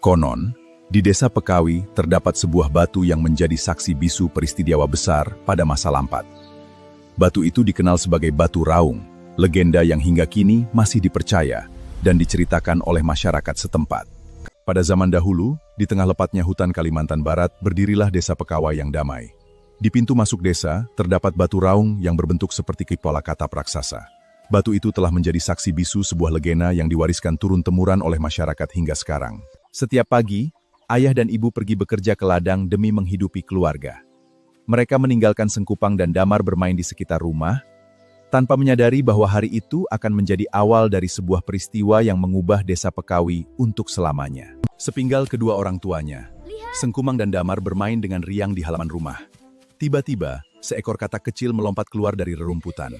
Konon, di desa Pekawi terdapat sebuah batu yang menjadi saksi bisu peristiwa besar pada masa lampau. Batu itu dikenal sebagai Batu Raung, legenda yang hingga kini masih dipercaya dan diceritakan oleh masyarakat setempat. Pada zaman dahulu, di tengah lepatnya hutan Kalimantan Barat, berdirilah desa Pekawai yang damai. Di pintu masuk desa, terdapat batu raung yang berbentuk seperti kepala katap raksasa. Batu itu telah menjadi saksi bisu sebuah legenda yang diwariskan turun-temurun oleh masyarakat hingga sekarang. Setiap pagi, ayah dan ibu pergi bekerja ke ladang demi menghidupi keluarga. Mereka meninggalkan Sengkupang dan Damar bermain di sekitar rumah, tanpa menyadari bahwa hari itu akan menjadi awal dari sebuah peristiwa yang mengubah desa Pekawi untuk selamanya. Sepinggal kedua orang tuanya, Sengkumang dan Damar bermain dengan riang di halaman rumah. Tiba-tiba, seekor katak kecil melompat keluar dari rerumputan.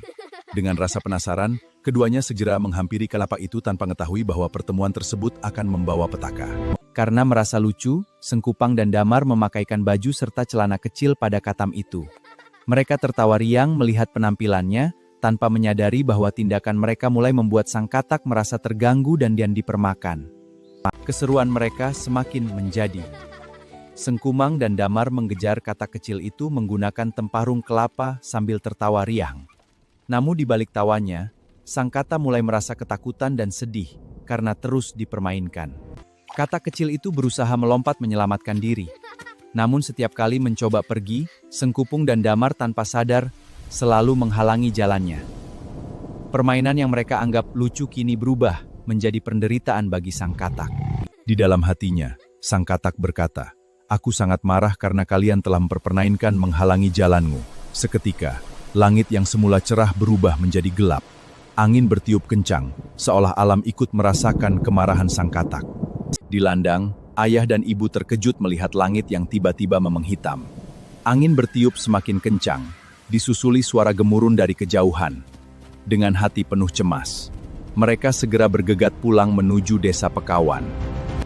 Dengan rasa penasaran, keduanya segera menghampiri kelapa itu tanpa mengetahui bahwa pertemuan tersebut akan membawa petaka. Karena merasa lucu, Sengkupang dan Damar memakaikan baju serta celana kecil pada katam itu. Mereka tertawa riang melihat penampilannya, tanpa menyadari bahwa tindakan mereka mulai membuat sang katak merasa terganggu dan dipermakan. Keseruan mereka semakin menjadi. Sengkumang dan Damar mengejar katak kecil itu menggunakan temparung kelapa sambil tertawa riang. Namun di balik tawanya, sang katak mulai merasa ketakutan dan sedih karena terus dipermainkan. Katak kecil itu berusaha melompat menyelamatkan diri. Namun setiap kali mencoba pergi, Sengkupung dan Damar tanpa sadar selalu menghalangi jalannya. Permainan yang mereka anggap lucu kini berubah menjadi penderitaan bagi sang katak. Di dalam hatinya, sang katak berkata, "Aku sangat marah karena kalian telah mempermainkan menghalangi jalanmu." Seketika, langit yang semula cerah berubah menjadi gelap. Angin bertiup kencang, seolah alam ikut merasakan kemarahan sang katak. Di ladang, ayah dan ibu terkejut melihat langit yang tiba-tiba menghitam. Angin bertiup semakin kencang, disusuli suara gemuruh dari kejauhan. Dengan hati penuh cemas, mereka segera bergegas pulang menuju desa Pekawan.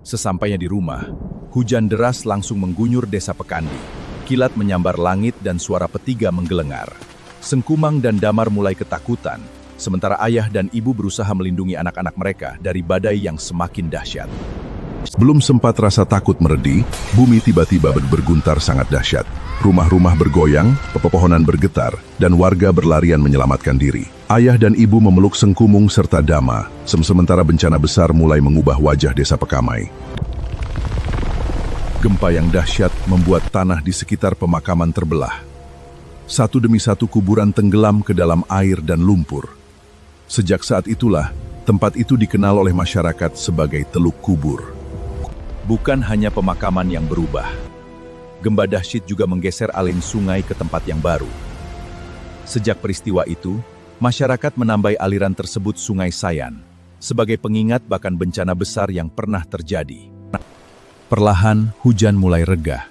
Sesampainya di rumah, hujan deras langsung mengguyur desa Pekandi. Kilat menyambar langit dan suara petiga menggelengar. Sengkumang dan Damar mulai ketakutan, sementara ayah dan ibu berusaha melindungi anak-anak mereka dari badai yang semakin dahsyat. Belum sempat rasa takut meredi, bumi tiba-tiba berguntar sangat dahsyat. Rumah-rumah bergoyang, pepohonan bergetar, dan warga berlarian menyelamatkan diri. Ayah dan ibu memeluk Sengkumung serta Dama, sementara bencana besar mulai mengubah wajah desa Pekamai. Gempa yang dahsyat membuat tanah di sekitar pemakaman terbelah. Satu demi satu kuburan tenggelam ke dalam air dan lumpur. Sejak saat itulah, tempat itu dikenal oleh masyarakat sebagai Teluk Kubur. Bukan hanya pemakaman yang berubah. Gempa dahsyat juga menggeser alin sungai ke tempat yang baru. Sejak peristiwa itu, masyarakat menambai aliran tersebut Sungai Sayan, sebagai pengingat bahkan bencana besar yang pernah terjadi. Perlahan, hujan mulai reda.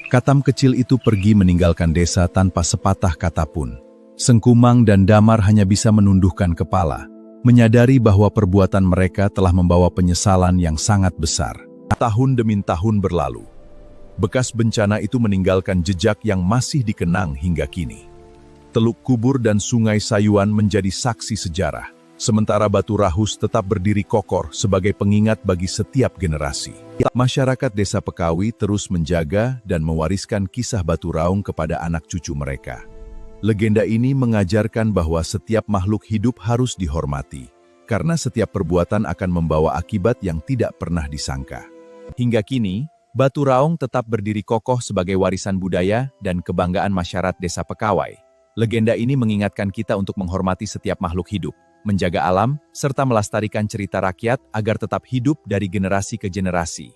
Katam kecil itu pergi meninggalkan desa tanpa sepatah kata pun. Sengkumang dan Damar hanya bisa menundukkan kepala, menyadari bahwa perbuatan mereka telah membawa penyesalan yang sangat besar. Tahun demi tahun berlalu. Bekas bencana itu meninggalkan jejak yang masih dikenang hingga kini. Teluk Kubur dan Sungai Sayuan menjadi saksi sejarah, sementara Batu Rahus tetap berdiri kokoh sebagai pengingat bagi setiap generasi. Masyarakat desa Pekawi terus menjaga dan mewariskan kisah Batu Raung kepada anak cucu mereka. Legenda ini mengajarkan bahwa setiap makhluk hidup harus dihormati, karena setiap perbuatan akan membawa akibat yang tidak pernah disangka. Hingga kini, Batu Raung tetap berdiri kokoh sebagai warisan budaya dan kebanggaan masyarakat desa Pekawai. Legenda ini mengingatkan kita untuk menghormati setiap makhluk hidup, menjaga alam, serta melestarikan cerita rakyat agar tetap hidup dari generasi ke generasi.